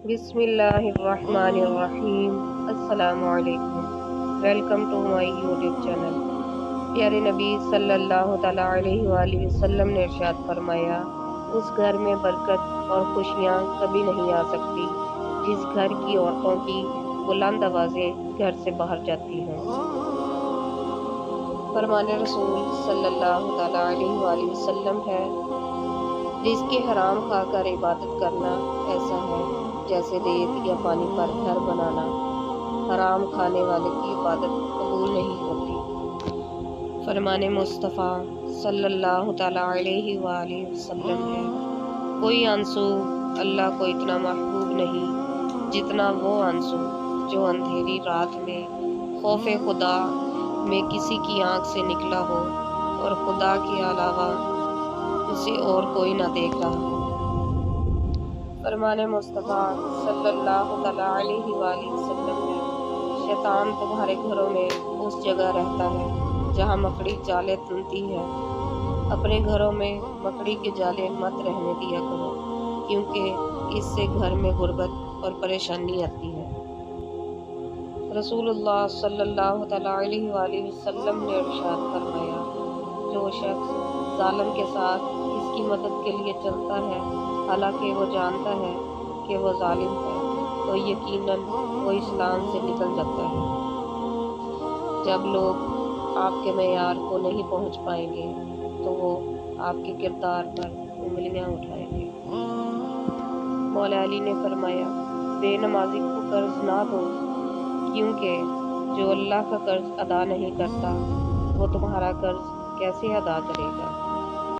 बिस्मिल्लाहिर्रहमानिर्रहीम। अस्सलामु अलैकुम। Welcome to my YouTube channel. प्यारे नबी सल्लल्लाहु तआला अलैहि वसल्लम ने इरशाद फरमाया, उस घर में बरकत और खुशियाँ कभी नहीं आ सकती जिस घर की औरतों की बुलंद आवाज़ें घर से बाहर जाती हों। फरमाने रसूल सल्लल्लाहु तआला अलैहि वसल्लम है, रिज़्क़ हराम खाकर इबादत करना ऐसा है जैसे रेत या पानी पर घर बनाना। हराम खाने वाले की इबादत कबूल नहीं होती। फरमाने मुस्तफ़ा सल्लल्लाहु तआला अलैहि वसल्लम है, कोई आंसू अल्लाह को इतना महबूब नहीं जितना वो आंसू जो अंधेरी रात में खौफे खुदा में किसी की आंख से निकला हो और खुदा के अलावा उसे और कोई ना देख रहा हो। फरमाने मुस्तफ़ा सल्लल्लाहु अलैहि वसल्लम है, शैतान तुम्हारे घरों में उस जगह रहता है जहाँ मकड़ी जाले तुनती है। अपने घरों में मकड़ी के जाले मत रहने दिया करो, क्योंकि इससे घर में गुर्बत और परेशानी आती है। रसूलुल्लाह सल्लल्लाहु अलैहि वसल्लम ने इरशाद फरमाया, जो शख्स जालिम के साथ इसकी मदद के लिए चलता है हालांकि वो जानता है कि वो जालिम है, तो यकीनन वो इस्लाम से निकल जाता है। जब लोग आपके मेयार को नहीं पहुंच पाएंगे तो वो आपके किरदार पर उंगलियां उठाएंगे। मौला अली ने फरमाया, बेनमाजी को कर्ज ना दो, क्योंकि जो अल्लाह का कर्ज अदा नहीं करता वो तुम्हारा कर्ज कैसे अदा करेगा।